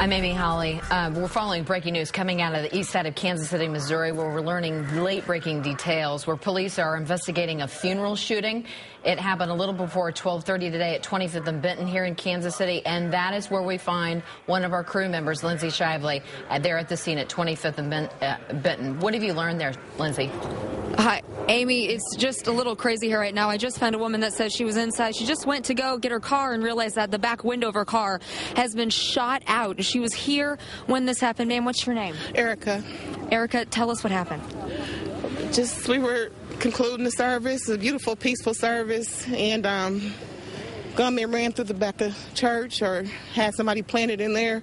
I'm Amy Holly. We're following breaking news coming out of the east side of Kansas City, Missouri, where we're learning late-breaking details where police are investigating a funeral shooting. It happened a little before 12:30 today at 25th and Benton here in Kansas City, and that is where we find one of our crew members, Lindsay Shively, there at the scene at 25th and Benton. What have you learned there, Lindsay? Hi, Amy. It's just a little crazy here right now. I just found a woman that says she was inside. She just went to go get her car and realized that the back window of her car has been shot out. She was here when this happened. Ma'am, what's your name? Erica. Erica, tell us what happened. We were concluding the service, a beautiful, peaceful service, and gunman ran through the back of church or had somebody planted in there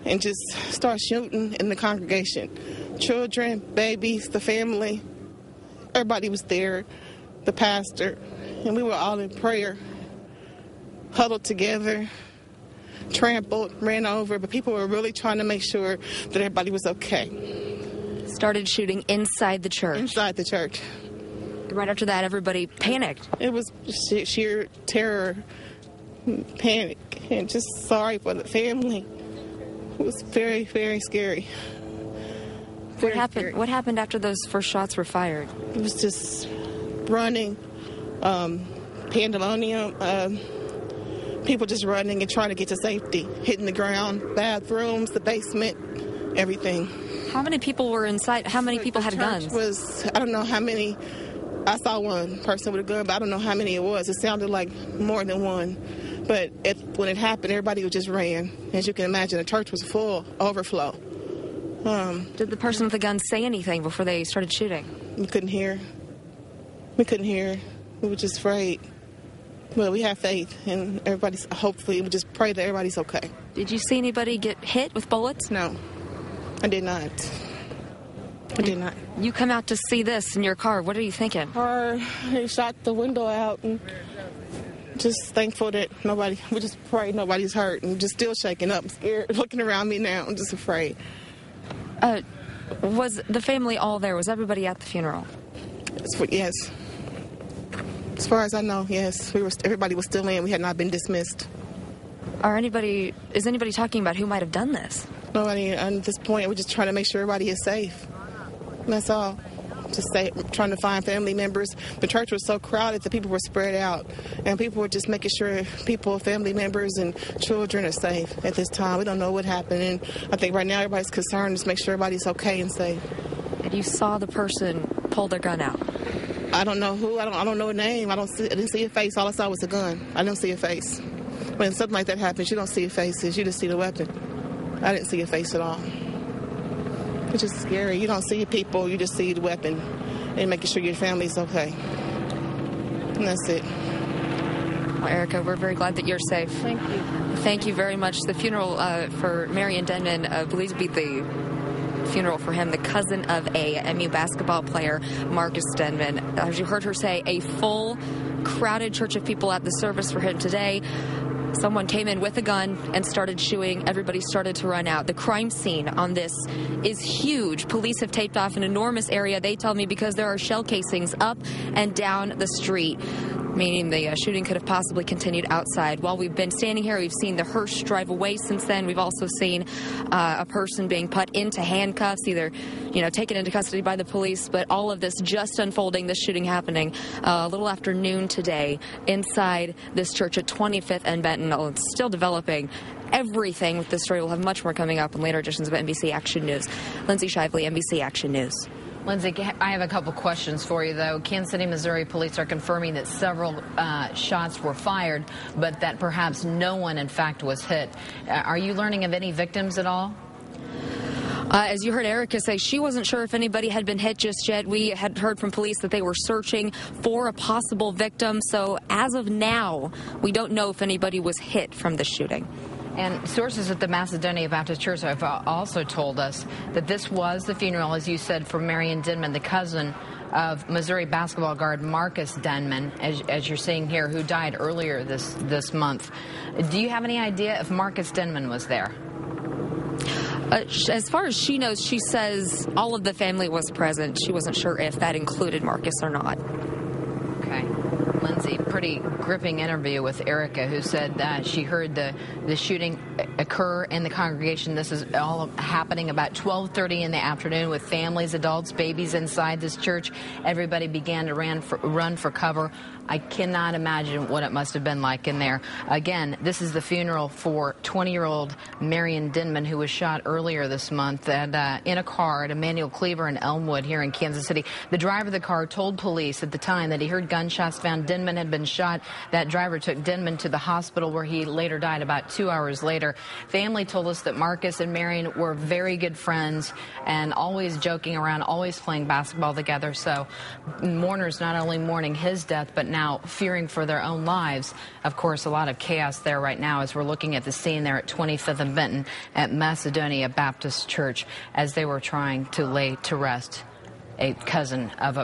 and just started shooting in the congregation. Children, babies, the family. Everybody was there, the pastor, and we were all in prayer, huddled together, trampled, ran over, but people were really trying to make sure that everybody was okay. Started shooting inside the church. Inside the church. Right after that, everybody panicked. It was sheer terror, panic, and just sorry for the family. It was very, very scary. What happened after those first shots were fired? It was just running, pandemonium, people just running and trying to get to safety, hitting the ground, bathrooms, the basement, everything. How many people were inside? How many people had guns? I don't know how many. I saw one person with a gun, but I don't know how many it was. It sounded like more than one. But when it happened, everybody just ran. As you can imagine, the church was full, overflow. Did the person with the gun say anything before they started shooting? We couldn't hear. We were just afraid. Well, we have faith, and hopefully, we just pray that everybody's okay. Did you see anybody get hit with bullets? No, I did not. I did not. You come out to see this in your car. What are you thinking? He shot the window out, and just thankful that we just pray nobody's hurt, and just still shaking up, scared, looking around me now. I'm just afraid. Was the family all there? Was everybody at the funeral? Yes. As far as I know, yes. Everybody was still in. We had not been dismissed. Is anybody talking about who might have done this? Nobody. At this point, we're just trying to make sure everybody is safe. And that's all. Just trying to find family members. The church was so crowded that people were spread out, and people were just making sure family members and children are safe at this time. We don't know what happened, and I think right now everybody's concerned to make sure everybody's okay and safe. And you saw the person pull their gun out? I don't know who. I don't know a name. I didn't see a face. All I saw was a gun. I didn't see a face. When something like that happens, you don't see faces. You just see the weapon. I didn't see a face at all. It's just scary. You don't see people. You just see the weapon and making sure your family's okay. And that's it. Well, Erica, we're very glad that you're safe. Thank you. Thank you very much. The funeral for Marion Denmon, believes to be the funeral for him, the cousin of a MU basketball player, Marcus Denmon. As you heard her say, a full, crowded church of people at the service for him today. Someone came in with a gun and started shooting. Everybody started to run out. The crime scene on this is huge. Police have taped off an enormous area, they tell me, because there are shell casings up and down the street, meaning the shooting could have possibly continued outside. While we've been standing here, we've seen the hearse drive away since then. We've also seen a person being put into handcuffs, either, taken into custody by the police, but all of this just unfolding, this shooting happening a little after noon today inside this church at 25th and Benton. It's still developing. Everything with this story. We'll have much more coming up in later editions of NBC Action News. Lindsay Shively, NBC Action News. Lindsay, I have a couple questions for you, though. Kansas City, Missouri police are confirming that several shots were fired, but that perhaps no one, in fact, was hit. Are you learning of any victims at all? As you heard Erica say, she wasn't sure if anybody had been hit just yet. We had heard from police that they were searching for a possible victim. So as of now, we don't know if anybody was hit from the shooting. And sources at the Macedonia Baptist Church have also told us that this was the funeral, as you said, for Marion Denmon, the cousin of Missouri basketball guard Marcus Denmon, as you're seeing here, who died earlier this month. Do you have any idea if Marcus Denmon was there? As far as she knows, she says all of the family was present. She wasn't sure if that included Marcus or not. Okay. Lindsay, pretty pretty gripping interview with Erica, who said that she heard the shooting occur in the congregation. This is all happening about 12:30 in the afternoon with families, adults, babies inside this church. Everybody began to run for cover. I cannot imagine what it must have been like in there. Again, this is the funeral for 20-year-old Marion Denmon, who was shot earlier this month in a car at Emmanuel Cleaver in Elmwood here in Kansas City. The driver of the car told police at the time that he heard gunshots, found Denmon had been shot. That driver took Denmon to the hospital, where he later died about 2 hours later. Family told us that Marcus and Marion were very good friends and always joking around, always playing basketball together. So mourners not only mourning his death, but now fearing for their own lives. Of course, a lot of chaos there right now as we're looking at the scene there at 25th and Benton at Macedonia Baptist Church as they were trying to lay to rest a cousin of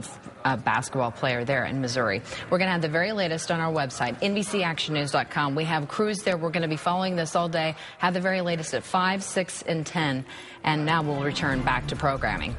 a basketball player there in Missouri. We're going to have the very latest on our website, NBCActionNews.com. We have crews there. We're going to be following this all day. Have the very latest at 5, 6, and 10. And now we'll return back to programming.